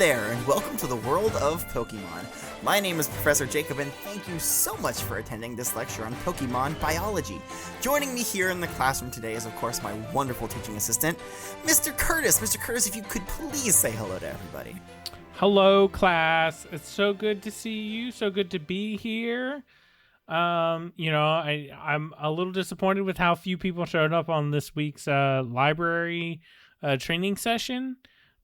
there, and welcome to the world of Pokemon. My name is Professor Jacob, and thank you so much for attending this lecture on Pokemon biology. Joining me here in the classroom today is, of course, my wonderful teaching assistant, Mr. Curtis. Mr. Curtis, if you could please say hello to everybody. Hello, class. It's so good to see you. So good to be here. I'm a little disappointed with how few people showed up on this week's library training session.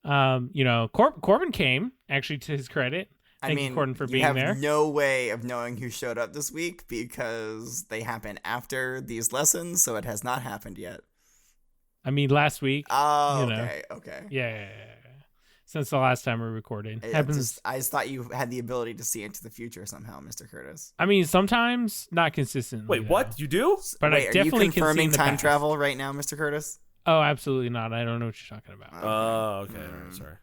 Corbin came, actually, to his credit. Thank you, Corbin, for being there. You have no way of knowing who showed up this week because they happen after these lessons, so it has not happened yet. I mean, last week. Oh, okay. Yeah. Since the last time we recorded. I just thought you had the ability to see into the future somehow, Mr. Curtis. I mean, sometimes, not consistently. Wait, what? You do? But I definitely are you confirming can see time past. travel right now, Mr. Curtis? Oh, absolutely not. I don't know what you're talking about. Oh, okay. All right, sorry.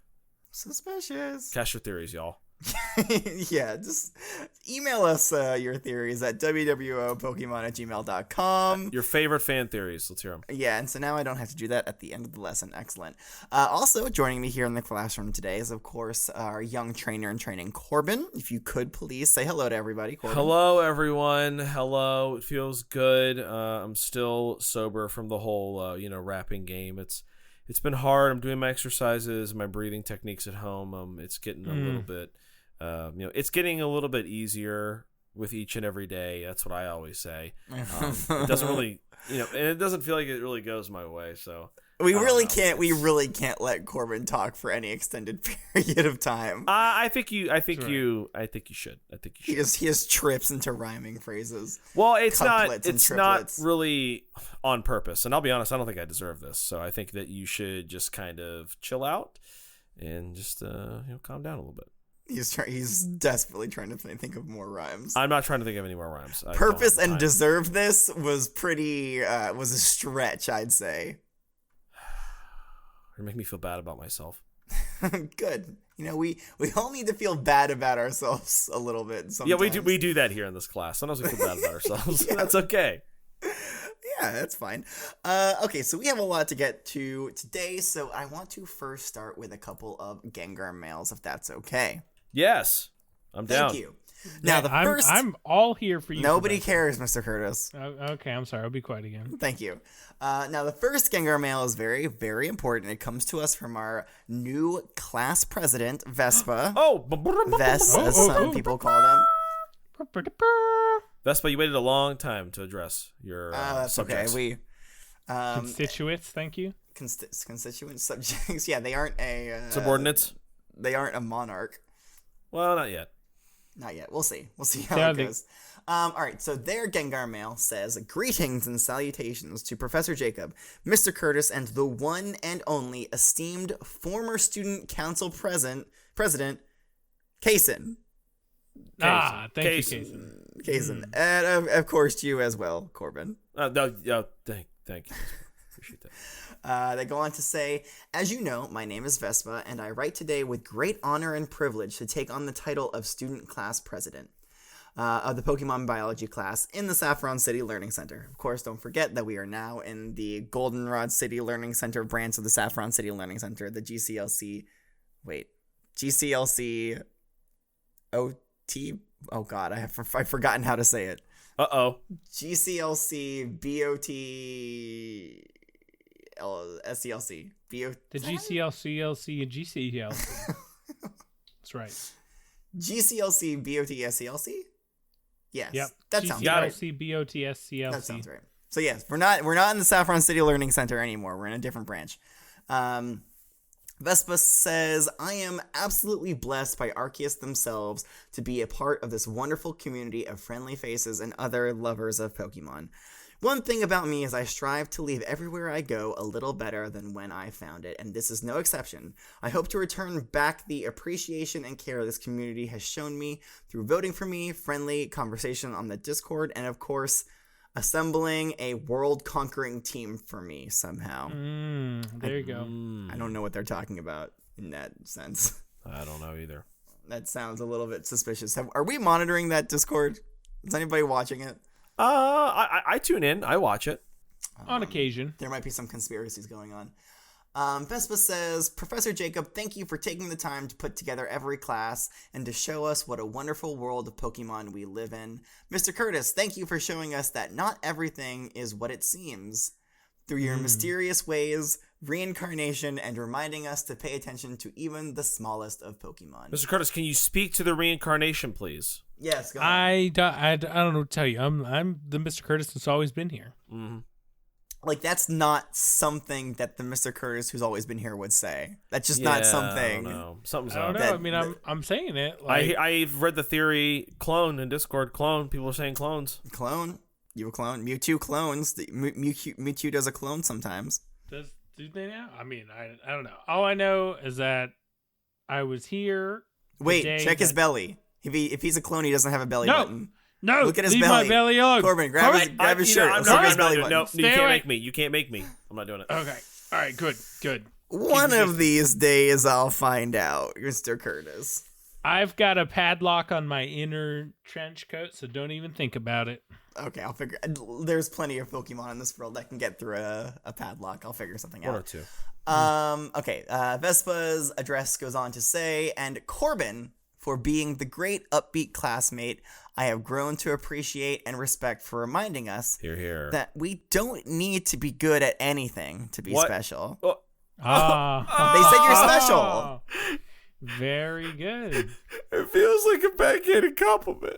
Suspicious. Cast your theories, y'all. Yeah, just email us your theories at wwopokemon@gmail.com. Your favorite fan theories. Let's hear them. Yeah, and so now I don't have to do that at the end of the lesson. Excellent. Also, joining me here in the classroom today is, of course, our young trainer in training, Corbin. If you could please say hello to everybody, Corbin. Hello, everyone. Hello. It feels good. I'm still sober from the whole, rapping game. It's been hard. I'm doing my exercises, my breathing techniques at home. It's getting a little bit... it's getting a little bit easier with each and every day. That's what I always say. It doesn't really, and it doesn't feel like it really goes my way. So we really can't let Corbin talk for any extended period of time. I think you should. He just trips into rhyming phrases. Well, it's not really on purpose. And I'll be honest, I don't think I deserve this. So I think that you should just kind of chill out and just calm down a little bit. He's desperately trying to think of more rhymes. I'm not trying to think of any more rhymes. Purpose and deserve this was was a stretch, I'd say. You're making me feel bad about myself. Good. We all need to feel bad about ourselves a little bit sometimes. Yeah, we do that here in this class. Sometimes we feel bad about ourselves. Yeah. That's okay. Yeah, that's fine. Okay, so we have a lot to get to today, so I want to first start with a couple of Gengar mails, if that's okay. Yes, I'm down. Thank you. Now, I'm all here for you. Nobody cares, Mr. Curtis. Okay, I'm sorry. I'll be quiet again. Thank you. Now, the first Gengar mail is very, very important. It comes to us from our new class president, Vespa. Ves, as some people call them. Vespa, you waited a long time to address your subjects. Okay. Constituents, thank you. Constituent subjects. Yeah, they aren't subordinates. They aren't a monarch. Well, not yet. Not yet. We'll see. We'll see how it goes. All right. So their Gengar mail says, "Greetings and salutations to Professor Jacob, Mr. Curtis, and the one and only esteemed former student council president, Kaysen." Thank you, Kaysen. Kaysen. And of course you as well, Corbin. Thank you. Appreciate that. They go on to say, "As you know, my name is Vespa, and I write today with great honor and privilege to take on the title of student class president of the Pokemon biology class in the Saffron City Learning Center. Of course, don't forget that we are now in the Goldenrod City Learning Center branch of the Saffron City Learning Center, the GCLC OT. Oh God, I've forgotten how to say it. GCLC BOT SCLC. The GCLC and GCLC. That's right. GCLC BOT SCLC? Yes. Yep. That sounds right. GCLC BOT SCLC. That sounds right. So yes, we're not in the Saffron City Learning Center anymore. We're in a different branch. Vespa says, "I am absolutely blessed by Arceus themselves to be a part of this wonderful community of friendly faces and other lovers of Pokemon. One thing about me is I strive to leave everywhere I go a little better than when I found it, and this is no exception. I hope to return back the appreciation and care this community has shown me through voting for me, friendly conversation on the Discord, and of course, assembling a world-conquering team for me somehow." There you go. I don't know what they're talking about in that sense. I don't know either. That sounds a little bit suspicious. Are we monitoring that Discord? Is anybody watching it? I tune in. I watch it. On occasion. There might be some conspiracies going on. Vespa says, Professor Jacob, thank you for taking the time to put together every class and to show us what a wonderful world of Pokemon we live in. Mr. Curtis, thank you for showing us that not everything is what it seems. Through your mysterious ways, reincarnation, and reminding us to pay attention to even the smallest of Pokemon. Mr. Curtis, can you speak to the reincarnation, please? Yes, go on. I don't know what to tell you. I'm the Mr. Curtis that's always been here. Mm-hmm. Like, that's not something that the Mr. Curtis who's always been here would say. That's just not something. I don't know. Something's I don't up. know. I mean, I'm saying it. Like, I've read the theory clone in Discord. Clone. People are saying clones. Clone? You a clone? Mewtwo clones. Mewtwo does a clone sometimes. do they now? I mean, I don't know. All I know is that I was here. Wait, check his belly. If he's a clone, he doesn't have a belly button. No, look at his leave belly. my belly alone. Corbin, grab his shirt. I'm Let's look at not his belly doing it. button. No, Stay you can't away. make me. You can't make me. I'm not doing it. Okay. All right. Good. One of these days, I'll find out, Mr. Curtis. I've got a padlock on my inner trench coat, so don't even think about it. Okay, I'll figure. There's plenty of Pokemon in this world that can get through a padlock. I'll figure something One or out. two. Okay. Vespa's address goes on to say, and Corbin, for being the great upbeat classmate I have grown to appreciate and respect, for reminding us Here. that we don't need to be good at anything to be What? special. Oh, They said you're special. Very good. it feels like a backhanded compliment.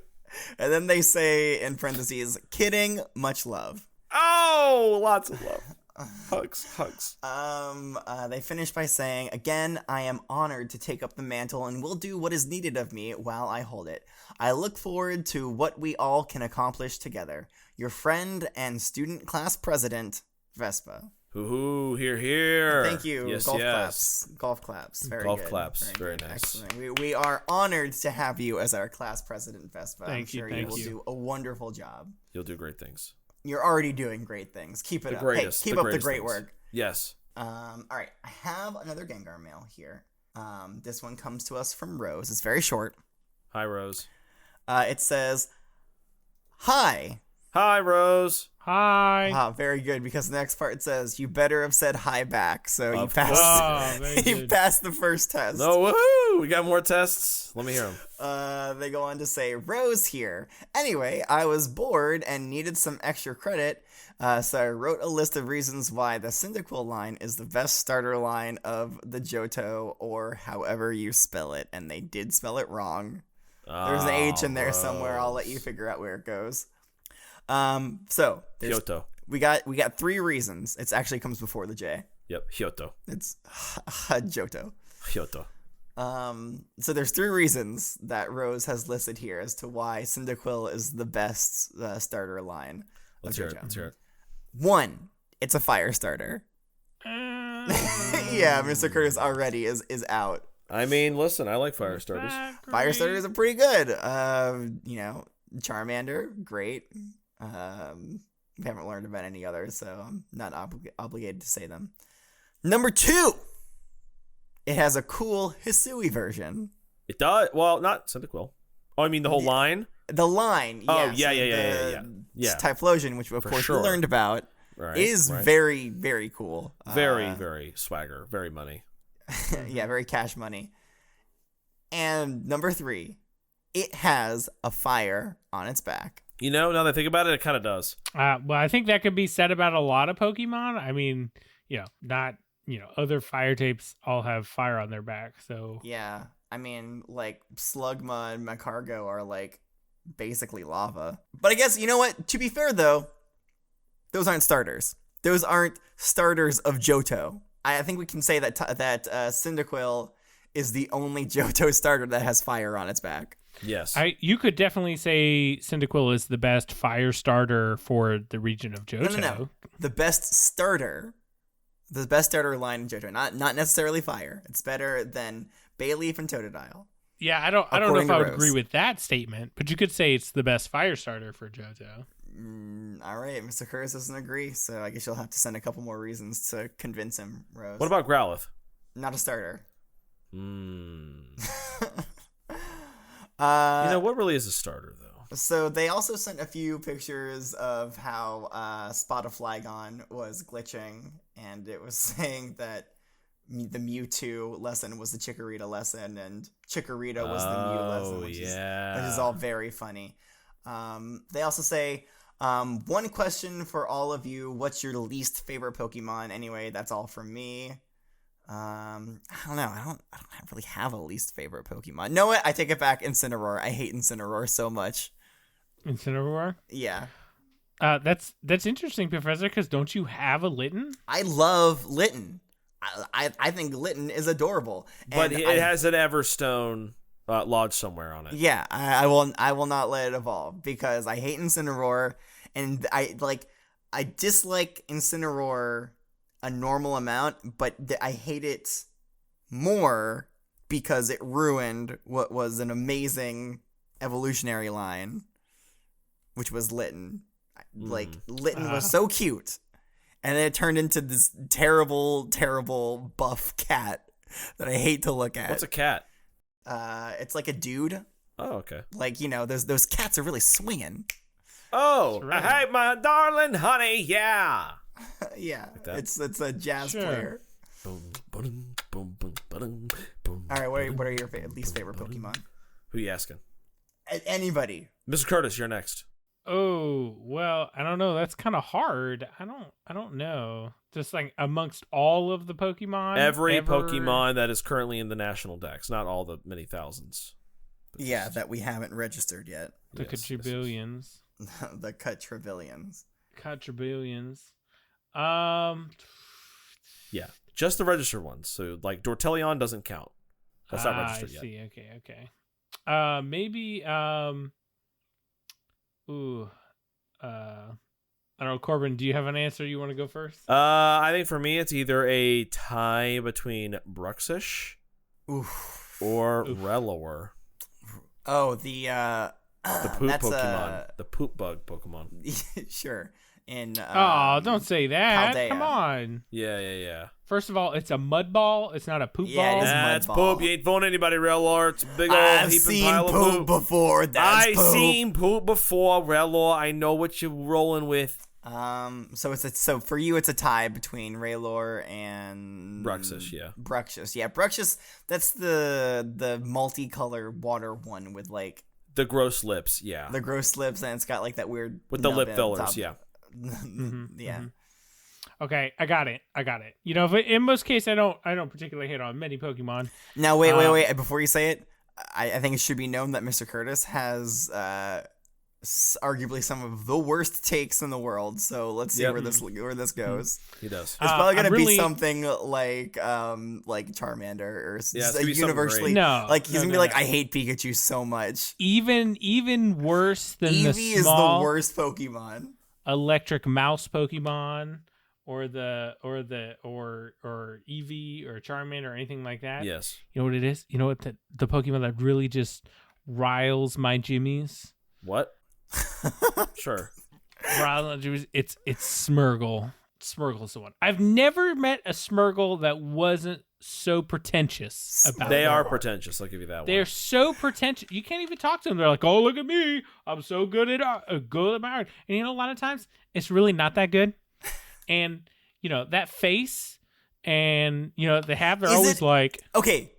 And then they say in parentheses, kidding, much love. Oh, lots of love. Hugs. They finish by saying, again, I am honored to take up the mantle and will do what is needed of me while I hold it. I look forward to what we all can accomplish together. Your friend and student class president, Vespa. Ooh, here. Thank you. Yes, Golf claps. Very Golf good. claps. Very good. nice. Excellent. We are honored to have you as our class president, Vespa. Thank you, I'm sure thank you will you. do a wonderful job. You'll do great things. You're already doing great things. Keep it The up. greatest. Hey, keep the up the greatest great things. work. Yes. All right. I have another Gengar mail here. This one comes to us from Rose. It's very short. Hi, Rose. It says, "Hi." Hi, Rose. Hi. Ah, very good, because the next part says, "You better have said hi back." So you Of passed. Oh, very You good. passed the first test. No, woohoo! We got more tests. Let me hear them. They go on to say, "Rose here. Anyway, I was bored and needed some extra credit, so I wrote a list of reasons why the Cyndaquil line is the best starter line of the Johto, or however you spell it." And they did spell it wrong. There's an H in there somewhere. I'll let you figure out where it goes. So there's, Kyoto. we got 3 reasons. It actually comes before the J. Yep, Kyoto. It's Johto. Kyoto. So there's 3 reasons that Rose has listed here as to why Cyndaquil is the best starter line. Let's hear it. 1, it's a fire starter. Yeah, Mr. Curtis already is out. I mean, listen, I like fire starters. Fire starters are pretty good. Charmander, great. We haven't learned about any others, so I'm not obligated to say them. Number 2, it has a cool Hisui version. It does. Well, not Cyndaquil. Oh, I mean the whole line? The line, Oh, yes, yeah. Typhlosion, which of course sure. we learned about, Right. is right. very, very cool. Very swagger. Very money. Yeah, very cash money. And number 3, it has a fire on its back. You know, now that I think about it kind of does. Well, I think that could be said about a lot of Pokemon. I mean, other fire types all have fire on their back. So Yeah, I mean, like, Slugma and Macargo are, like, basically lava. But I guess, you know what? To be fair, though, those aren't starters. Those aren't starters of Johto. I think we can say that Cyndaquil is the only Johto starter that has fire on its back. Yes. you could definitely say Cyndaquil is the best fire starter for the region of Johto. No. The best starter. The best starter line in Johto. Not necessarily fire. It's better than Bayleaf and Totodile. Yeah, I don't know According if to I would Rose. agree with that statement, but you could say it's the best fire starter for Johto. All right, Mr. Curtis doesn't agree, so I guess you'll have to send a couple more reasons to convince him, Rose. What about Growlithe? Not a starter. What really is a starter, though? So they also sent a few pictures of how Spot of Flygon was glitching, and it was saying that the Mewtwo lesson was the Chikorita lesson, and Chikorita was the Mew lesson, which is all very funny. They also say, one question for all of you: what's your least favorite Pokemon? Anyway, that's all from me. I don't know. I don't really have a least favorite Pokemon. No, I take it back. Incineroar. I hate Incineroar so much. Incineroar? Yeah. That's interesting, Professor, because don't you have a Litten? I love Litten. I think Litten is adorable. But it has an Everstone lodge somewhere on it. Yeah, I will not let it evolve because I hate Incineroar, and I dislike Incineroar a normal amount, but I hate it more because it ruined what was an amazing evolutionary line, which was Litten. Litten was so cute, and then it turned into this terrible, terrible buff cat that I hate to look at. What's a cat? It's like a dude. Oh, okay. Like, those cats are really swinging. Oh, right. hey, my darling honey, yeah. Yeah, Like it's a jazz player. Boom, boom, boom, boom, boom, boom. All right, what are your least favorite Pokemon? Who you asking? Anybody. Mr. Curtis, you're next. Oh, well, I don't know. That's kind of hard. I don't know. Just like amongst all of the Pokemon. Every Pokemon that is currently in the national dex, not all the many thousands. Yeah, that we haven't registered yet. The Quadrillions. The Quadrillions. Yeah, just the registered ones. So, like, Dortelion doesn't count. That's not registered yet. I see. Okay. Maybe, I don't know, Corbin, do you have an answer? You want to go first? I think for me, it's either a tie between Bruxish or Rellor. Oh, the poop Pokemon. The poop bug Pokemon. Sure. Don't say that. Paldea. Come on. Yeah. First of all, it's a mud ball. It's not a poop ball. It is That's mud ball. poop. You ain't fooling anybody, Rellor. It's a big old I've heaping seen pile of poop before. That's poop. seen poop before, Rellor. I know what you're rolling with. So for you, it's a tie between Raylor and Bruxish, yeah. Bruxish. That's the multicolored water one with like the gross lips, yeah. The gross lips, and it's got like that weird with the lip nub fillers, top. yeah. Yeah. Okay, I got it. In most cases, I don't particularly hate on many Pokemon. Now wait. Before you say it, I think it should be known that Mr. Curtis has arguably some of the worst takes in the world. So let's see where this goes. He does. It's probably gonna be something like Charmander or universally. He's gonna be like, I hate Pikachu so much. Even worse than Eevee the is small the worst Pokemon. Electric mouse Pokemon, or Eevee or Charmander or anything like that. Yes. You know what it is? You know what the Pokemon that really just riles my jimmies? What? Sure. It's Smeargle. Smeargle's the one. I've never met a Smeargle that wasn't so pretentious about They their are art. pretentious, I'll give you that one. They're so pretentious. You can't even talk to them. They're like, "Oh, look at me! I'm so good at my art." And a lot of times it's really not that good. And that face, and they're always like, okay,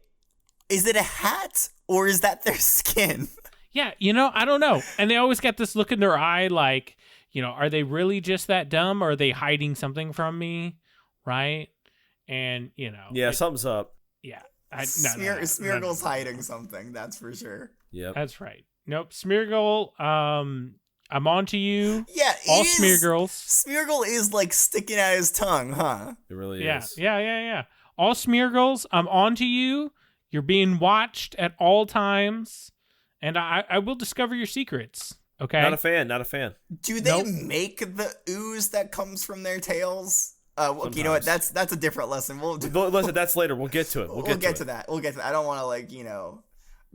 is it a hat or is that their skin? Yeah, I don't know. And they always got this look in their eye like, are they really just that dumb, or are they hiding something from me? Right? And, yeah, something's up. Yeah. Smeargle's hiding something, that's for sure. Yep. That's right. Nope. Smeargle, I'm on to you. Yeah, all Smeargirls. Smeargle is like sticking out his tongue, huh? It really is. Yeah. All Smeargirls, I'm on to you. You're being watched at all times. And I will discover your secrets. Okay. Not a fan. Do they make the ooze that comes from their tails? You know what? That's a different lesson. Listen, that's later. We'll get to it. We'll get to that. I don't want to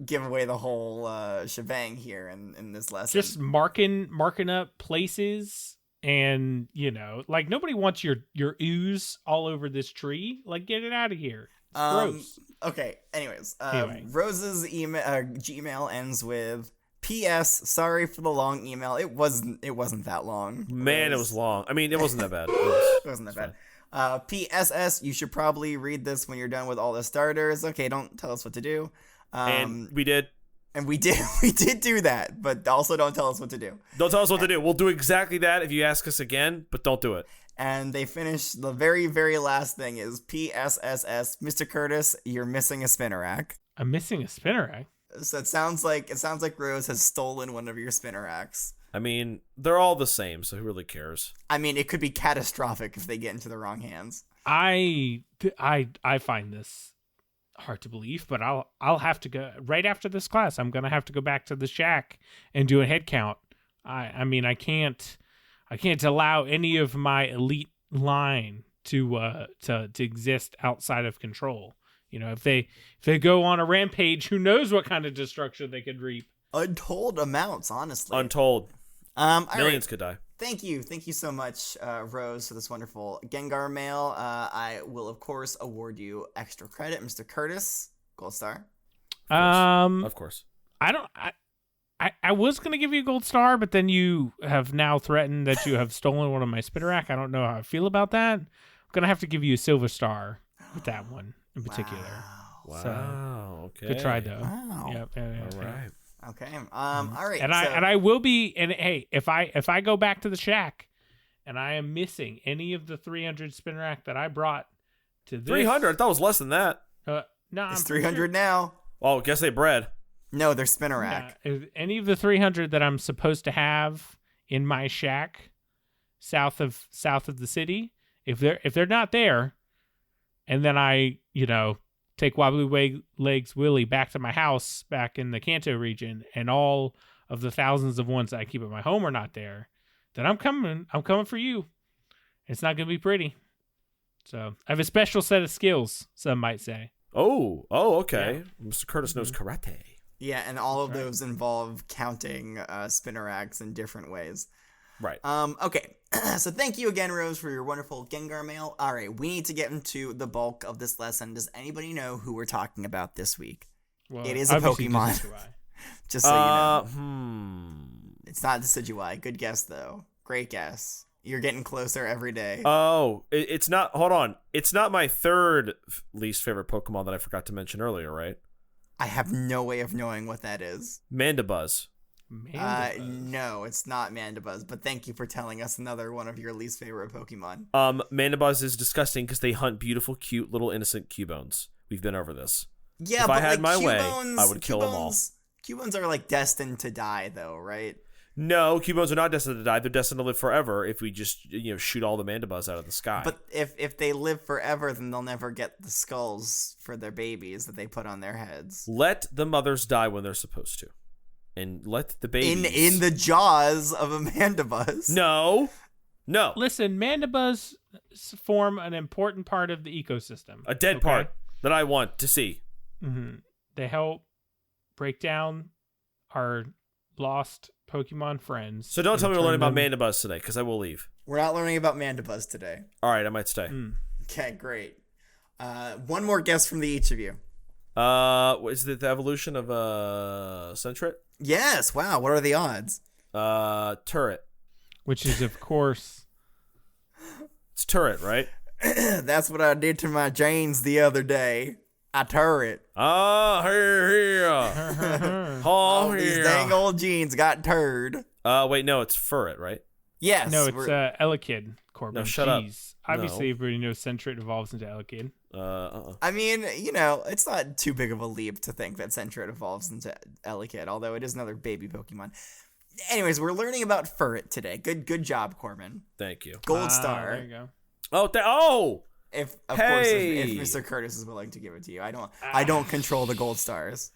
give away the whole shebang here in this lesson. Just marking up places, and nobody wants your ooze all over this tree. Like, get it out of here. It's gross. Okay. Anyways, Rose's Gmail ends with P.S. Sorry for the long email. It wasn't that long. Man, it was long. I mean, it wasn't that bad. It wasn't that bad. PSS, you should probably read this when you're done with all the starters. Okay, don't tell us what to do. And we did. And we did do that, but also don't tell us what to do. Don't tell us what to do. We'll do exactly that if you ask us again, but don't do it. And they finish the very, very last thing is PSSS. Mr. Curtis, you're missing a Spinnerack. I'm missing a Spinnerack. So it sounds like Rose has stolen one of your Spinneracks. I mean, they're all the same, so who really cares? I mean, it could be catastrophic if they get into the wrong hands. I find this hard to believe, but I'll have to go right after this class. I'm gonna have to go back to the shack and do a head count. I mean, I can't allow any of my elite line to exist outside of control. You know, if they go on a rampage, who knows what kind of destruction they could reap? Untold amounts, honestly. Untold. Millions right. could die. Thank you so much, Rose, for this wonderful Gengar mail. I will, of course, award you extra credit, Mr. Curtis. Gold star. Of course. I was gonna give you a gold star, but then you have now threatened that you have stolen one of my Spinnerack. I don't know how I feel about that. I'm gonna have to give you a silver star with that one in particular. Wow. So, Okay. good try though. Wow. Yep. All right. Okay. All right. And I will be. And hey, if I go back to the shack, and I am missing any of the 300 Spinnerack that I brought to this 300. I thought it was less than that. No, it's 300 now. Oh, guess they bred. No, they're Spinnerack. Yeah, if any of the 300 that I'm supposed to have in my shack south of the city, if they're not there, and then I take Wobbly Legs Willie back to my house back in the Kanto region, and all of the thousands of ones that I keep at my home are not there, then I'm coming for you. It's not gonna be pretty. So I have a special set of skills, some might say. Oh, okay. Yeah. Mr. Curtis knows Mm-hmm. karate. Yeah, and all of those involve counting Spinneracks in different ways. Right. Okay, so thank you again, Rose, for your wonderful Gengar mail. All right, we need to get into the bulk of this lesson. Does anybody know who we're talking about this week? Well, it is a Pokemon. Just so you know. It's not Decidueye. Good guess, though. Great guess. You're getting closer every day. Oh, it's not. Hold on. It's not my third least favorite Pokemon that I forgot to mention earlier, right? I have no way of knowing what that is. Mandibuzz. No, it's not Mandibuzz, but thank you for telling us another one of your least favorite Pokemon. Mandibuzz is disgusting because they hunt beautiful, cute, little innocent Cubones. We've been over this. Yeah, if but I had my Cubones, way, I would kill them all. Cubones are like destined to die, though, right? No, Cubones are not destined to die. They're destined to live forever if we just shoot all the Mandibuzz out of the sky. But if they live forever, then they'll never get the skulls for their babies that they put on their heads. Let the mothers die when they're supposed to. And let the babies... In the jaws of a Mandibuzz. No. Listen, Mandibuzz form an important part of the ecosystem. A dead part that I want to see. Mm-hmm. They help break down our lost Pokemon friends. So don't tell me we're learning about Mandibuzz today, because I will leave. We're not learning about Mandibuzz today. All right, I might stay. Okay, great. One more guess from each of you. Is it the evolution of Sentret? Yes. Wow. What are the odds? Turret. Which is, of course... It's Turret, right? That's what I did to my jeans the other day. I turret. These dang old jeans got turd. Wait, no, it's Furret, right? Yes. No, it's Elekid, Corbin. No, shut up. Obviously, everybody knows Sentret evolves into Elekid. I mean, it's not too big of a leap to think that Sentret evolves into Elekid, although it is another baby Pokemon. Anyways, we're learning about Furret today. Good job, Corbin. Thank you. Gold star. There you go. If Mr. Curtis is willing to give it to you. I don't control the gold stars.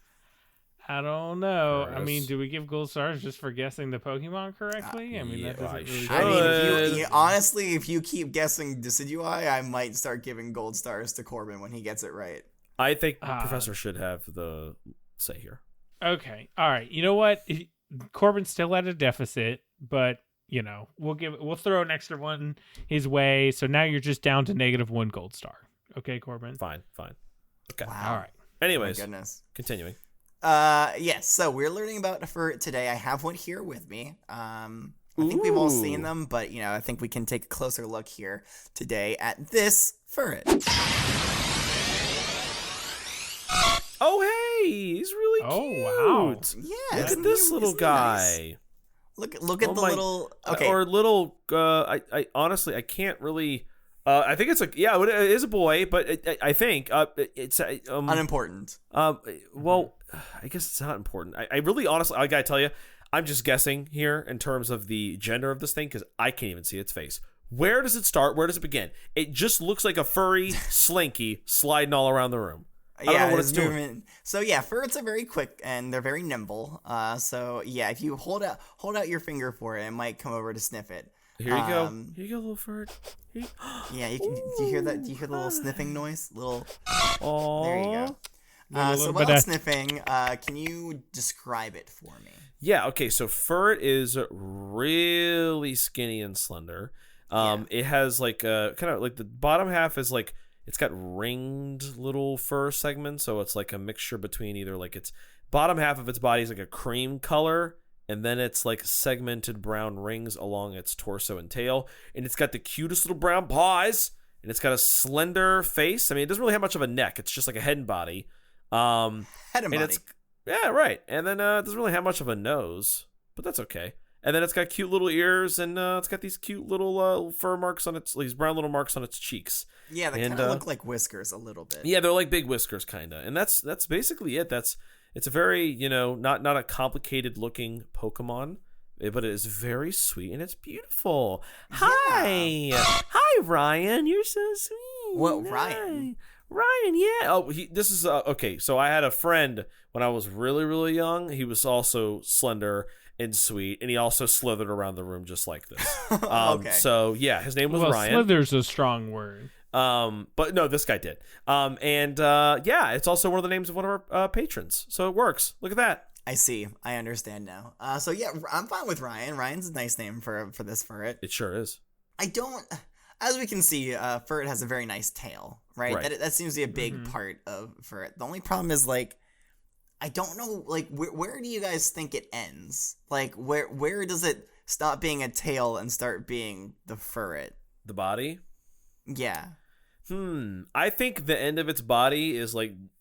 I don't know. Curtis. I mean, do we give gold stars just for guessing the Pokemon correctly? That doesn't really. I mean, honestly, if you keep guessing Decidueye, I might start giving gold stars to Corbin when he gets it right. I think the professor should have the say here. Okay. All right. You know what? Corbin's still at a deficit, but we'll throw an extra one his way. So now you're just down to -1 gold star. Okay, Corbin. Fine. Okay. Wow. All right. Anyways, my goodness. Continuing. Yes. So we're learning about Furret today. I have one here with me. I think we've all seen them, but I think we can take a closer look here today at this Furret. Oh, hey, he's really cute. Oh, wow. Yeah. Look at this little guy. Nice? Look at the little. Okay. Or little. I honestly, I can't really. I think it's it is a boy, but I think it's unimportant. Well, I guess it's not important. I really honestly, I gotta tell you, I'm just guessing here in terms of the gender of this thing because I can't even see its face. Where does it start? Where does it begin? It just looks like a furry slinky sliding all around the room. I don't know what it's doing. So yeah, Furrets are very quick and they're very nimble. So yeah, if you hold out your finger for it, it might come over to sniff it. Here you go. Here you go, little Furret. Yeah, you can. Do you hear that? Do you hear the little sniffing noise? Oh. There you go. So while sniffing, can you describe it for me? Yeah. Okay. So Furret is really skinny and slender. It has like kind of like the bottom half is like. It's got ringed little fur segments, so it's like a mixture between either like its bottom half of its body is like a cream color, and then it's like segmented brown rings along its torso and tail, and it's got the cutest little brown paws, and it's got a slender face. I mean, it doesn't really have much of a neck; it's just like a head and body. Head and body. Yeah, right. And then it doesn't really have much of a nose, but that's okay. And then it's got cute little ears, and it's got these cute little fur marks on these brown little marks on its cheeks. Yeah, they kind of look like whiskers a little bit. Yeah, they're like big whiskers, kind of. And that's basically it. It's a very, not a complicated looking Pokemon, but it is very sweet and it's beautiful. Yeah. Hi, Ryan. You're so sweet. Well, Ryan. Ryan, yeah. Oh, this is okay. So I had a friend when I was really, really young. He was also slender and sweet, and he also slithered around the room just like this. Okay. So yeah, his name was Ryan. Slither's a strong word. But no, this guy did. Yeah, it's also one of the names of one of our patrons, so it works. Look at that. I see. I understand now. So yeah, I'm fine with Ryan. Ryan's a nice name for this Furret. It sure is. As we can see, Furret has a very nice tail, right? That seems to be a big part of Furret. The only problem is I don't know, where do you guys think it ends? Where does it stop being a tail and start being the Furret? The body? Yeah. I think the end of its body is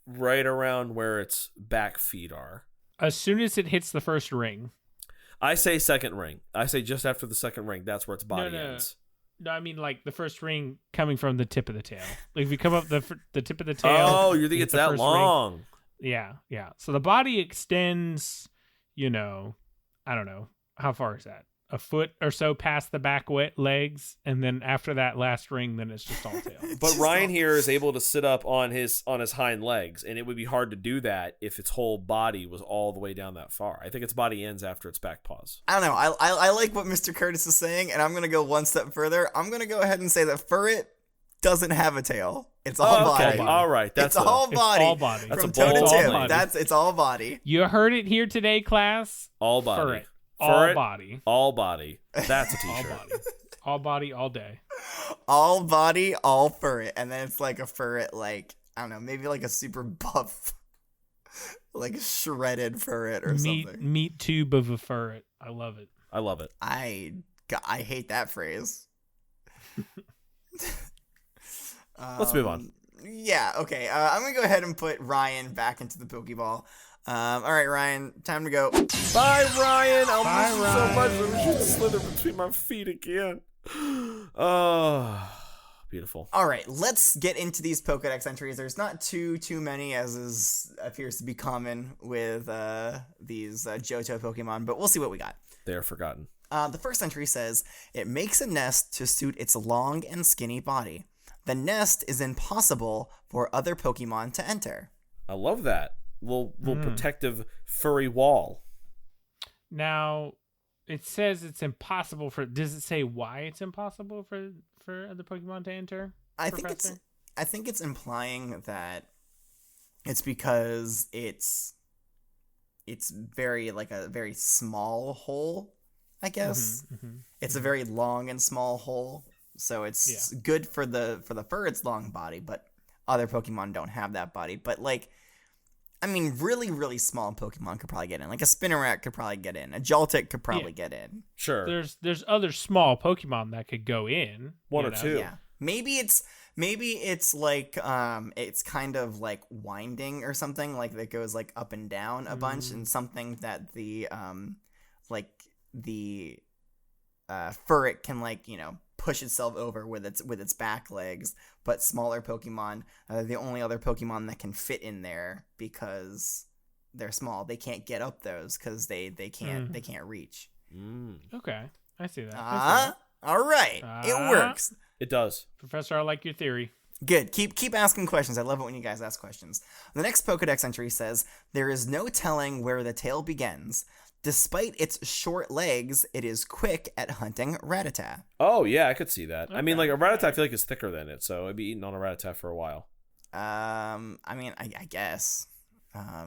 right around where its back feet are. As soon as it hits the first ring. I say second ring. I say just after the second ring, that's where its body No. ends. No, I mean the first ring coming from the tip of the tail. If you come up the tip of the tail. Oh, you think it's that long? Ring. Yeah. So the body extends, I don't know. How far is that? A foot or so past the back legs, and then after that last ring, then it's just all tail. But Ryan here is able to sit up on his hind legs, and it would be hard to do that if its whole body was all the way down that far. I think its body ends after its back paws. I don't know. I like what Mr. Curtis is saying, and I'm going to go one step further. I'm going to go ahead and say that Furret doesn't have a tail. It's all body. All right. It's all body. It's all body. From toe to tip. It's all body. You heard it here today, class. All body. Furret. All body. All body. That's a t-shirt. All body. All body, all day. All body, all Furret. And then it's like a Furret, I don't know, maybe a super buff, shredded Furret or something. Meat tube of a Furret. I love it. I love it. I hate that phrase. Let's move on. Yeah, okay. I'm going to go ahead and put Ryan back into the Pokeball. All right, Ryan, time to go. Bye, Ryan. I'll miss you so much. I wish you'd slither between my feet again. Oh, beautiful. All right, let's get into these Pokedex entries. There's not too many, as appears to be common with these Johto Pokemon, but we'll see what we got. They are forgotten. The first entry says, it makes a nest to suit its long and skinny body. The nest is impossible for other Pokemon to enter. I love that. Little protective furry wall. Now, it says it's impossible for. Does it say why it's impossible for other Pokemon to enter? I think it's implying that it's because it's very a very small hole. I guess it's a very long and small hole, so it's good for the Furret's long body, but other Pokemon don't have that body. But I mean, really, really small Pokemon could probably get in. Like a Spinarak could probably get in. A Joltik could probably get in. Sure. There's other small Pokemon that could go in. One or two. Yeah. Maybe it's like it's kind of like winding or something, like that goes like up and down a bunch, and something that the Furret can, like, you know, push itself over with its back legs. But smaller Pokemon, the only other Pokemon that can fit in there because they're small, they can't get up those because they can't reach. Okay, I see that. All right, it works. It does. Professor, I like your theory. Good. Keep asking questions. I love it when you guys ask questions. The next Pokedex entry says, there is no telling where the tail begins. Despite its short legs, it is quick at hunting Rattata. Oh, yeah, I could see that. Okay. I mean, like, a Rattata I feel like is thicker than it, so I'd be eating on a Rattata for a while. I mean, I guess. A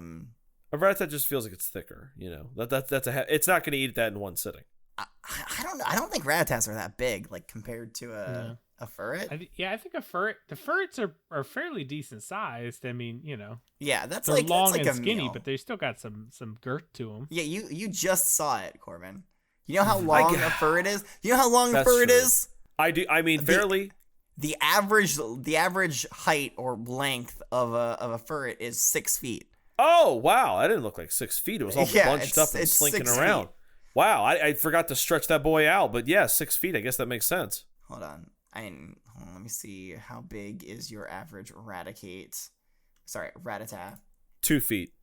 Rattata just feels like it's thicker, you know. It's not going to eat that in one sitting. I don't know. I don't think Rattatas are that big, like, compared to a Furret. I think a Furret. The Furrets are fairly decent sized. I mean, you know. Yeah, that's they're like long that's like and a skinny, meal. but they still got some girth to them. Yeah, you just saw it, Corbin. You know how long a Furret is? You know how long a Furret is? I do. I mean, fairly. The average height or length of a Furret is 6 feet. Oh, wow. I didn't look like 6 feet. It was all bunched up and slinking around. Feet. Wow. I forgot to stretch that boy out. But yeah, 6 feet. I guess that makes sense. Hold on. Let me see. How big is your average Rattata? 2 feet.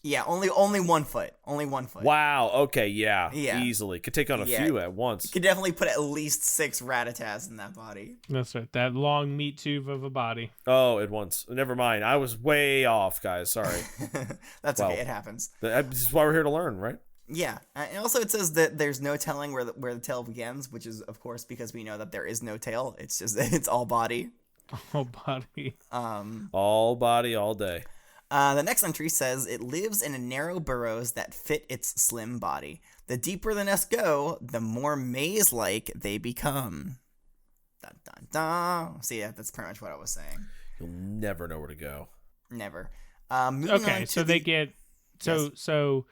Yeah, only 1 foot. Only 1 foot. Wow. Okay. Yeah. Yeah. Easily. Could take on a few at once. You could definitely put at least 6 Rattatas in that body. That's right. That long meat tube of a body. Oh, at once. Never mind. I was way off, guys. Sorry. That's okay. It happens. This is why we're here to learn, right? Yeah. And also it says that there's no telling where the tail begins, which is, of course, because we know that there is no tail. It's just, it's all body. All body. All body, all day. The next entry says it lives in narrow burrows that fit its slim body. The deeper the nests go, the more maze-like they become. Dun, dun, dun. See, that's pretty much what I was saying. You'll never know where to go. Never. Okay, so they get so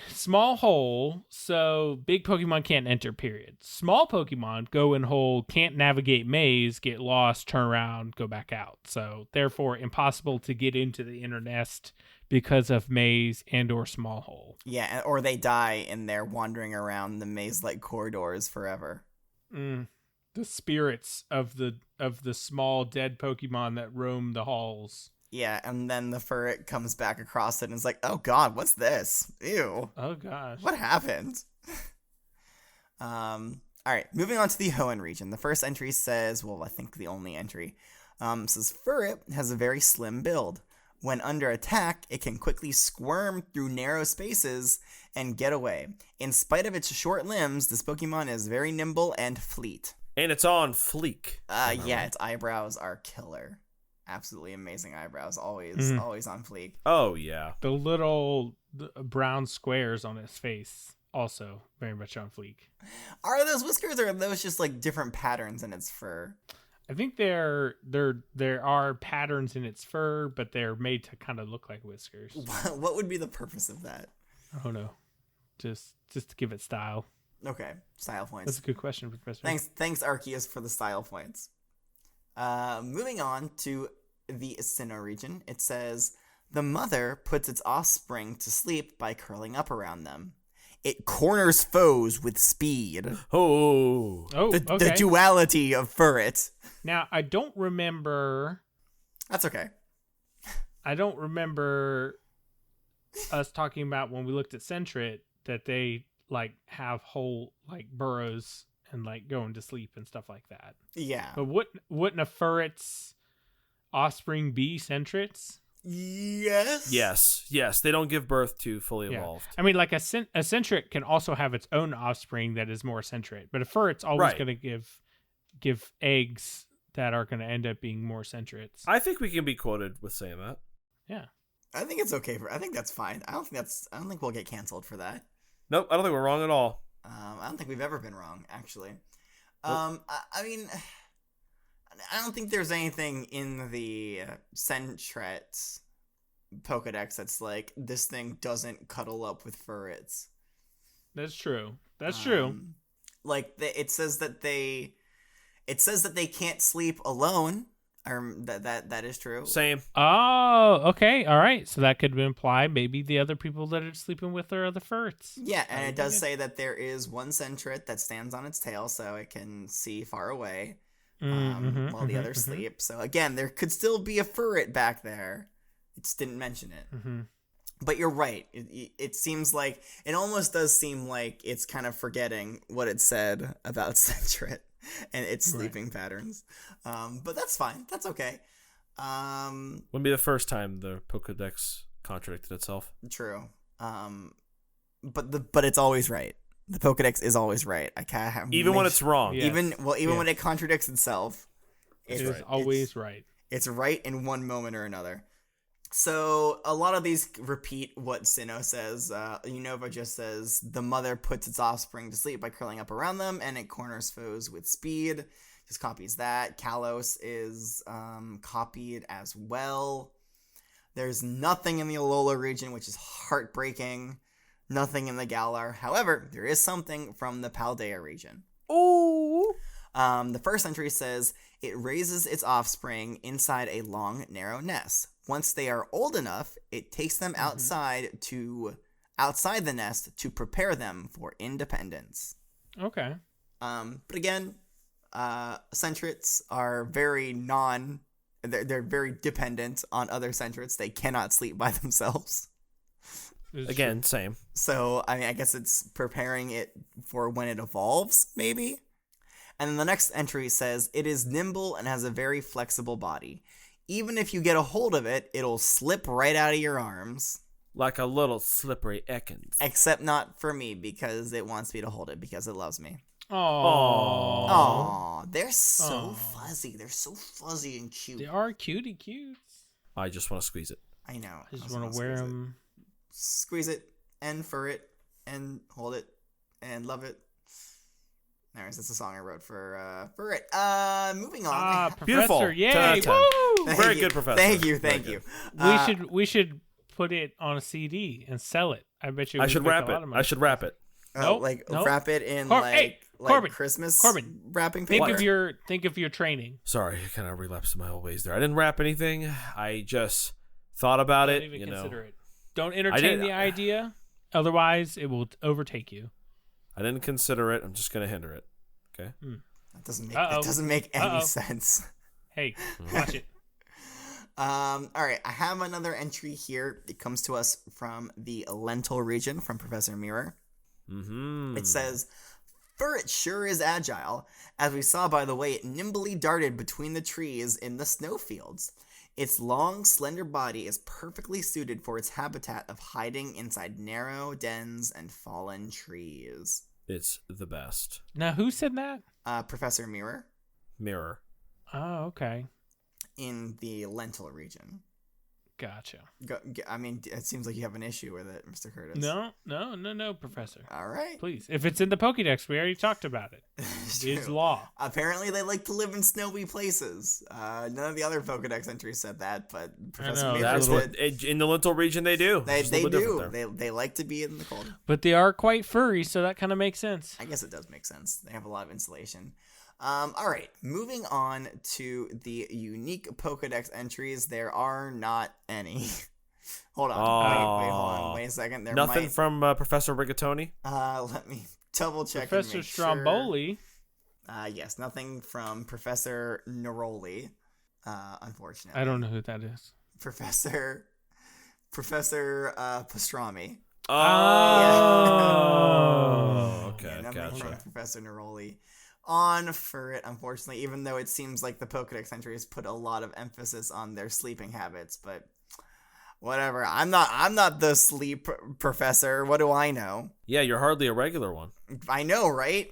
small hole, so big Pokemon can't enter, period. Small Pokemon go in hole, can't navigate maze, get lost, turn around, go back out. So therefore impossible to get into the inner nest because of maze and or small hole. Yeah, or they die and they're wandering around the maze-like corridors forever. The spirits of the small dead Pokemon that roam the halls. Yeah, and then the Furret comes back across it and is like, oh god, what's this? Ew. Oh gosh. What happened? Alright, moving on to the Hoenn region. The first entry says, well, I think the only entry, says Furret has a very slim build. When under attack, it can quickly squirm through narrow spaces and get away. In spite of its short limbs, this Pokemon is very nimble and fleet. And it's on fleek. Yeah, its eyebrows are killer. Absolutely amazing eyebrows, always on fleek. Oh yeah, the little brown squares on his face also very much on fleek. Are those whiskers, or are those just like different patterns in its fur? I think there are patterns in its fur, but they're made to kind of look like whiskers. What would be the purpose of that? Oh no, just to give it style. Okay, style points. That's a good question, Professor. Thanks Arceus for the style points. Moving on to the Sinnoh region, it says, the mother puts its offspring to sleep by curling up around them. It corners foes with speed. The duality of Furret. Now, I don't remember... That's okay. I don't remember us talking about when we looked at Sentret that they, like, have whole, like, burrows and like going to sleep and stuff like that. Yeah. But wouldn't a Furret's offspring be Sentrets? Yes. Yes. They don't give birth to fully evolved. I mean, like a Sentret can also have its own offspring that is more Sentret, but a Furret's always going to give eggs that are going to end up being more Sentrets. I think we can be quoted with saying that. Yeah. I think it's okay I think that's fine. I don't think we'll get canceled for that. Nope. I don't think we're wrong at all. I don't think we've ever been wrong, actually. Nope. I mean, I don't think there's anything in the Sentret Pokedex that's like, this thing doesn't cuddle up with Furrets. That's true. That's true. Like it says that they can't sleep alone. That is true. Same. Oh, okay. All right. So that could imply maybe the other people that are sleeping with are the Furrets. Yeah, and it does say that there is one Sentret that stands on its tail, so it can see far away while the others sleep. So again, there could still be a Furret back there. It just didn't mention it. Mm-hmm. But you're right. It seems like, it almost does seem like it's kind of forgetting what it said about Sentret and its sleeping patterns. But that's fine. That's okay. Wouldn't be the first time the Pokedex contradicted itself. True. But it's always right. The Pokedex is always right. I can't have Even when it's wrong. Yes. Even when it contradicts itself, It is always right. It's right in one moment or another. So a lot of these repeat what Sinnoh says. Unova just says, the mother puts its offspring to sleep by curling up around them, and it corners foes with speed. Just copies that. Kalos is copied as well. There's nothing in the Alola region, which is heartbreaking. Nothing in the Galar. However, there is something from the Paldea region. Ooh. The first entry says, it raises its offspring inside a long, narrow nest. Once they are old enough, it takes them outside the nest to prepare them for independence. Okay. But again, Sentrets are very they're very dependent on other Sentrets. They cannot sleep by themselves. Again, same. So, I mean, I guess it's preparing it for when it evolves, maybe? And then the next entry says, it is nimble and has a very flexible body. Even if you get a hold of it, it'll slip right out of your arms. Like a little slippery Ekans. Except not for me, because it wants me to hold it, because it loves me. Aww. Aww. They're so fuzzy. They're so fuzzy and cute. They are cutie cutes. I just want to squeeze it. I know. I just want to wear them. Squeeze it, and fur it, and hold it, and love it. Anyways, that's a song I wrote for Furret. Moving on. Professor, Beautiful. yay! 10 out of 10. Woo! Very good, Professor. Thank you. We should put it on a CD and sell it. I bet you. I should wrap it. Nope. Wrap it in Corbin, Christmas wrapping Think paper. Think of your training. Sorry, I kind of relapsed in my old ways there. I didn't wrap anything. I just thought about Don't it. even you consider know, it. Don't entertain the idea. Otherwise, it will overtake you. I didn't consider it. I'm just gonna hinder it. Okay. That doesn't make any sense. Hey, watch it. All right, I have another entry here. It comes to us from the Lentil region from Professor Mirror. Mm-hmm. It says, Furret sure is agile. As we saw by the way it nimbly darted between the trees in the snowfields. Its long, slender body is perfectly suited for its habitat of hiding inside narrow dens and fallen trees. It's the best. Now, who said that? Professor Mirror. Mirror. Oh, okay. In the Lentil region. Gotcha. I mean, it seems like you have an issue with it, Mr. Curtis. No, Professor. All right. Please. If it's in the Pokédex, we already talked about it. It's law. Apparently, they like to live in snowy places. None of the other Pokédex entries said that, but Professor Mirror did. In the Lentil region, they do. They do. They like to be in the cold. But they are quite furry, so that kind of makes sense. I guess it does make sense. They have a lot of insulation. All right, moving on to the unique Pokédex entries. There are not any. Hold on. Wait a second. Nothing from Professor Rigatoni? Let me double check. Professor Stromboli. Yes, nothing from Professor Neroli. Unfortunately. I don't know who that is. Professor Pastrami. Oh. Okay, nothing gotcha. from Professor Neroli. On Furret, unfortunately, even though it seems like the Pokédex entries put a lot of emphasis on their sleeping habits, but whatever. I'm not the sleep professor. What do I know? Yeah, you're hardly a regular one. I know, right?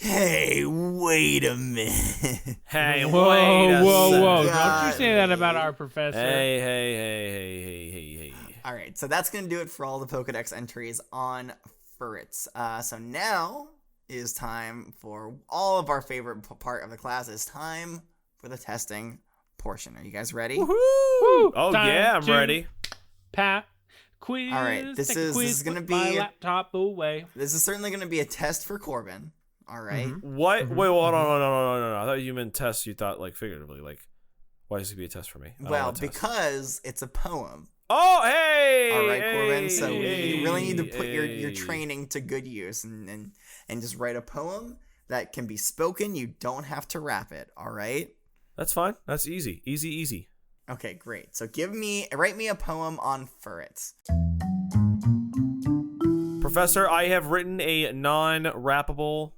Hey, wait a minute. Hey, whoa. second. Don't you say that about our professor. Hey. All right, so that's going to do it for all the Pokédex entries on Furrets. So now is time for all of our favorite part of the class. It's time for the testing portion. Are you guys ready? Woo-hoo! Oh, Time yeah, I'm to ready. Pat. Quiz. All right, this take a is quiz, gonna put be my laptop away. This is certainly going to be a test for Corbin. All right. What? Wait, hold on, no. I thought you meant test. You thought like figuratively. Like, why does it be a test for me? I don't Well, want a test. because it's a poem. Oh, hey! All right, Corbin. So hey, you really need to put your hey. training to good use and just write a poem that can be spoken. You don't have to rap it. All right. That's fine. That's easy. Easy. Okay, great. So write me a poem on Furret. Professor, I have written a non-rappable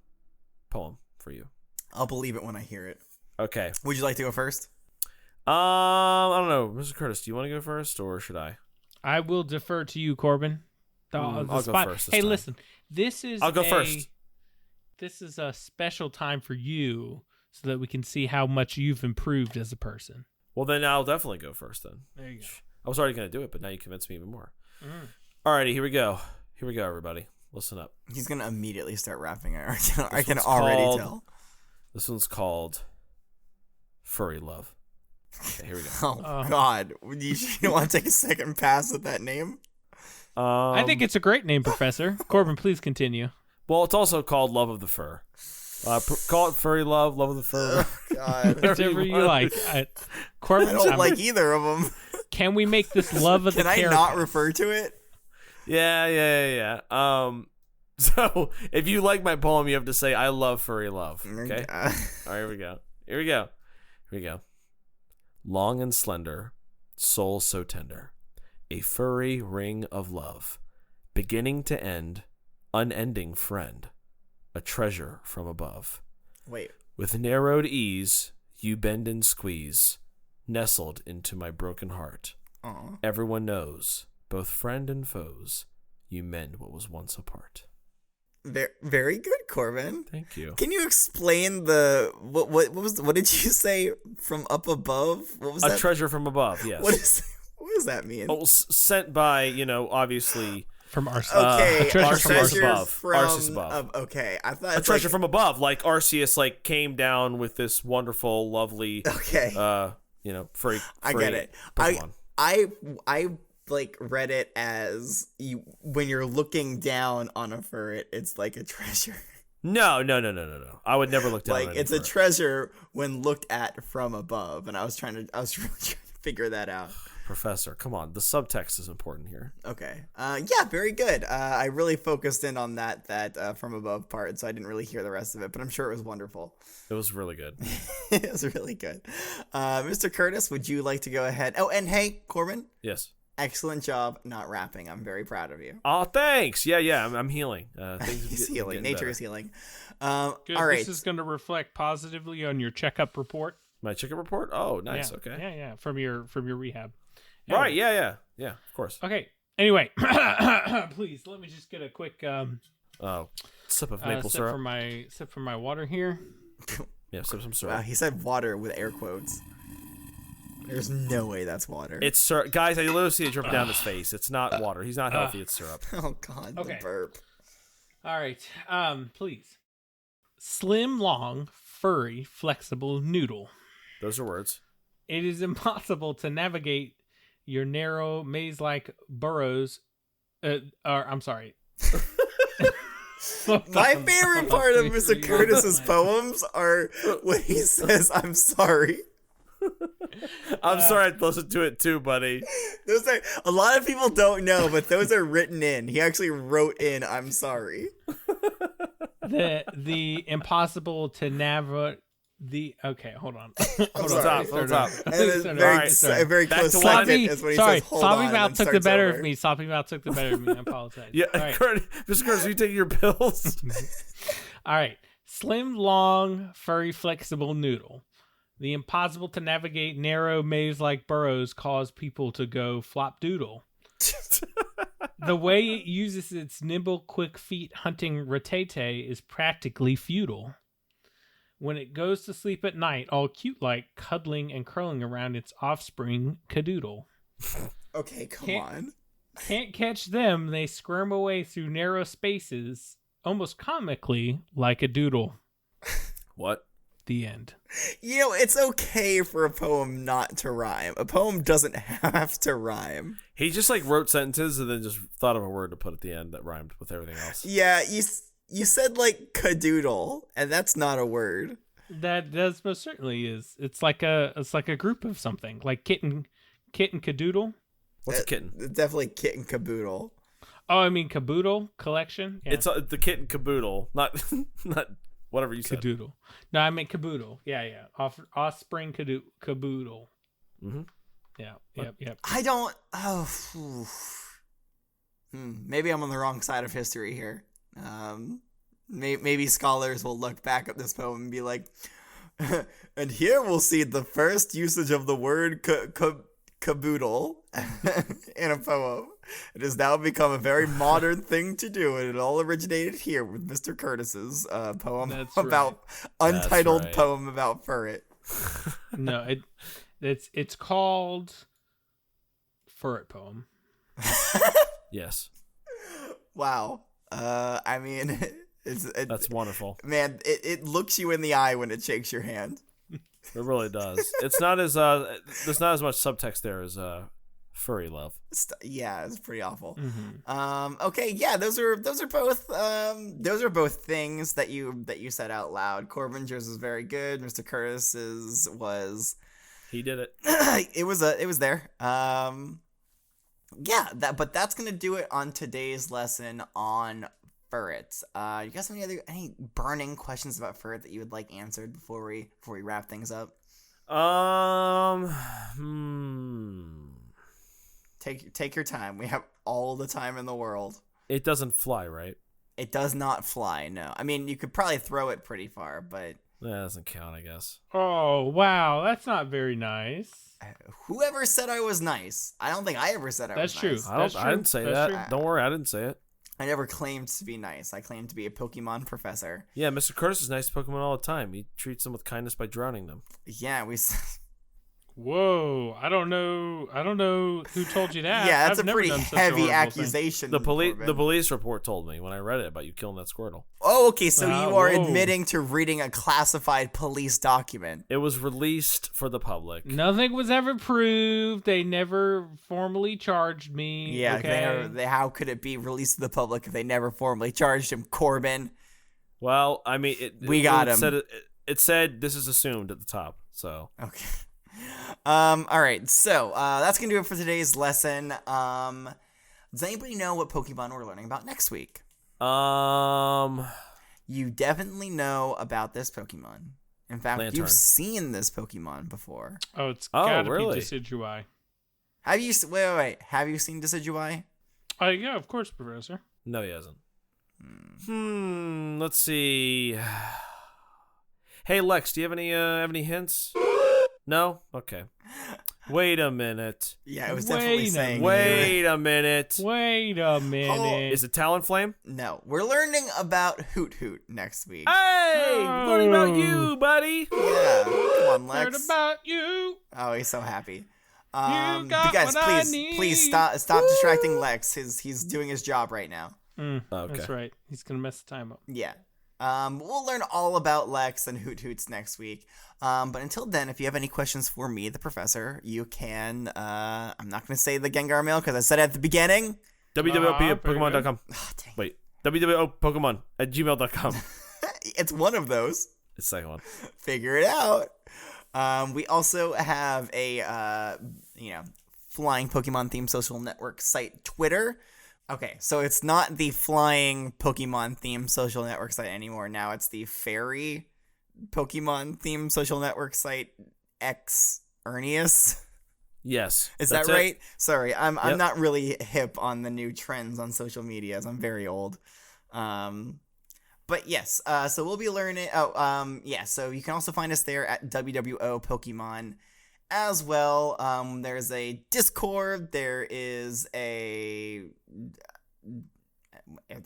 poem for you. I'll believe it when I hear it. Okay. Would you like to go first? I don't know. Mr. Curtis, do you want to go first or should I? I will defer to you, Corbin. I'll go first this Hey, time. listen. I'll go first. This is a special time for you so that we can see how much you've improved as a person. Well, then I'll definitely go first then. There you go. I was already going to do it, but now you convinced me even more. Mm. Alrighty, here we go. Here we go, everybody. Listen up. He's gonna immediately start rapping. I can one's already called- tell. This one's called Furry Love. Okay, here we go. Oh God! You want to take a second pass at that name? I think it's a great name, Professor. Corbin, please continue. Well, it's also called Love of the Fur. Call it Furry Love, Love of the Fur. Oh, God. Whichever you like. Corbin, I don't like either of them. Can we make this love of the Can I character? not refer to it? Yeah. So if you like my poem, you have to say I love furry love. Okay. All right, here we go. Long and slender, soul so tender, a furry ring of love, beginning to end, unending friend, a treasure from above. Wait. With narrowed ease, you bend and squeeze, nestled into my broken heart. Aw. Everyone knows, both friend and foes, you mend what was once apart. Very good, Corbin. Thank you. Can you explain what did you say from up above? What was A that? treasure from above, yes. What does that mean? Oh, sent by, obviously... From Arceus. Okay, A treasure from Arceus Arceus. above. Arceus above. Okay, I thought A it's treasure like, from above. Like, Arceus, came down with this wonderful, lovely... Okay. Furry I get it. Pokemon. I read it as when you're looking down on a furret, it's like a treasure. No. I would never look down Like on it's a treasure when looked at from above, and I was really trying to figure that out. Professor, come on. The subtext is important here. Okay. Yeah, very good. I really focused in on that from above part, so I didn't really hear the rest of it, but I'm sure it was wonderful. It was really good. It was really good. Mr. Curtis, would you like to go ahead? Oh, and hey, Corbin. Yes. Excellent job not rapping. I'm very proud of you. Oh, thanks. Yeah. I'm healing. He's healing. Nature is healing. Good. All right. This is going to reflect positively on your checkup report. My checkup report? Oh, nice. Yeah. Okay. Yeah. From your rehab. Right. Yeah. Of course. Okay. Anyway, please let me just get a quick sip of maple syrup. sip from my water here. Yeah, sip some syrup. Wow, he said water with air quotes. There's no way that's water. It's syrup. Guys, I literally see it drip down his face. It's not water. He's not healthy. It's syrup. Oh God, Okay. the burp. All right. Please. Slim, long, furry, flexible noodle. Those are words. It is impossible to navigate your narrow maze-like burrows. I'm sorry. My favorite part of Mr. Curtis's poems are when he says, "I'm sorry." I'm sorry I listened to it too, buddy. Those are a lot of people don't know, but those are written in. He actually wrote in, "I'm sorry." The impossible to navigate. Okay, hold on. I'm sorry. sorry. Stop. And then very Back close to second Sloppy, is when he sorry, says, "Hold Sloppy on," Mouth and took the starts better over. of me. Sloppy Mouth took the better of me. I apologize. Yeah, All right. Mr. Curtis, are you taking your pills? All right. Slim, long, furry, flexible noodle. The impossible to navigate narrow maze-like burrows cause people to go flop doodle. The way it uses its nimble, quick feet hunting Rattata is practically futile. When it goes to sleep at night, all cute-like, cuddling and curling around its offspring, Cadoodle. Okay, come on. Can't catch them, they squirm away through narrow spaces, almost comically like a doodle. What? The end. It's okay for a poem not to rhyme. A poem doesn't have to rhyme. He just wrote sentences and then just thought of a word to put at the end that rhymed with everything else. Yeah, you said cadoodle, and that's not a word. That most certainly is. It's like a group of something, like kitten cadoodle. What's a kitten? Definitely kitten caboodle. Oh, I mean caboodle collection. Yeah. It's the kitten caboodle, not whatever you said. Cadoodle. No, I meant caboodle. Yeah. Offspring caboodle. Mm-hmm. Yeah. Yep. I don't. Oh. Maybe I'm on the wrong side of history here. Maybe scholars will look back at this poem and be like, and here we'll see the first usage of the word caboodle in a poem. It has now become a very modern thing to do, and it all originated here with Mr. Curtis's poem untitled poem about Furret. No, it's called Furret poem. Yes. Wow. I mean, that's wonderful. Man, it looks you in the eye when it shakes your hand. It really does. It's not as there's not as much subtext there as furry love. Yeah, it's pretty awful. Mm-hmm. Okay, yeah, those are both things that you said out loud. Corbinger's was very good. Mr. Curtis's was. He did it. it was there. Yeah, but that's gonna do it on today's lesson on Furret. You guys have any burning questions about Furret that you would like answered before we wrap things up? Take your time. We have all the time in the world. It doesn't fly, right? It does not fly. No, I mean you could probably throw it pretty far, but that doesn't count, I guess. Oh wow, that's not very nice. Whoever said I was nice? I don't think I ever said I was nice. That's true. I didn't say that. True. Don't worry, I didn't say it. I never claimed to be nice. I claimed to be a Pokemon professor. Yeah, Mr. Curtis is nice to Pokemon all the time. He treats them with kindness by drowning them. Yeah, we. Whoa! I don't know who told you that. Yeah, that's I've a never pretty done such heavy horrible accusation. The police report told me when I read it about you killing that Squirtle. Oh, okay. So you are whoa. admitting to reading a classified police document. It was released for the public. Nothing was ever proved. They never formally charged me. Yeah. Okay? How could it be released to the public if they never formally charged him, Corbin? Well, I mean, we got him. It said this is assumed at the top. So okay. All right. So that's gonna do it for today's lesson. Does anybody know what Pokemon we're learning about next week? You definitely know about this Pokemon. In fact, Lantern. You've seen this Pokemon before. Oh, it's gotta really? be Decidueye. Have you? Wait. Have you seen Decidueye? Yeah, of course, Professor. No, he hasn't. Let's see. Hey, Lex, do you have any hints? No? Okay. Wait a minute. Yeah, it was definitely saying. Wait a minute. Wait a minute. Is it Talonflame? No, we're learning about Hoot Hoot next week. Hey, we're learning about you, buddy. Yeah, come on, Lex. Heard about you. Oh, he's so happy. You got you guys, what I need. please stop distracting Lex. He's doing his job right now. Okay. That's right. He's gonna mess the time up. Yeah. We'll learn all about Lex and Hoot Hoots next week. But until then, if you have any questions for me, the professor, you can, I'm not going to say the Gengar mail because I said it at the beginning. www.pokemon.com. Oh, dang. Wait. www.pokemon@gmail.com. It's one of those. It's the second one. Figure it out. We also have a, flying Pokemon themed social network site, Twitter. Okay, so it's not the flying Pokemon themed social network site anymore. Now it's the fairy Pokemon themed social network site, X Ernius. Yes. Is that right? Sorry, I'm not really hip on the new trends on social media, as I'm very old. But yes, so we'll be learning. So you can also find us there at WWO Pokemon as well. There's a Discord. There is a.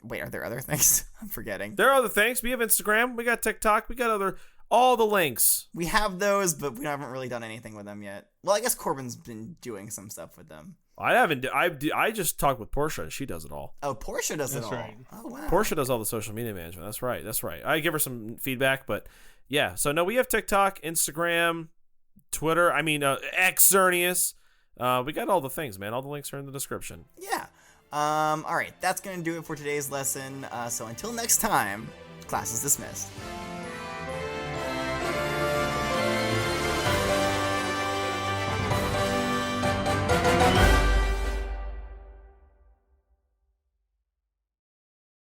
Wait, are there other things? I'm forgetting. There are other things. We have Instagram. We got TikTok. We got all the links. We have those, but we haven't really done anything with them yet. Well, I guess Corbin's been doing some stuff with them. I haven't. I just talked with Portia, and she does it all. Oh, Portia does it all. Right. Oh, wow. Portia does all the social media management. That's right. I give her some feedback, but yeah. So no, we have TikTok, Instagram, Twitter. I mean, X Xerneas. We got all the things, man. All the links are in the description. Yeah. All right, that's gonna do it for today's lesson. So until next time, class is dismissed.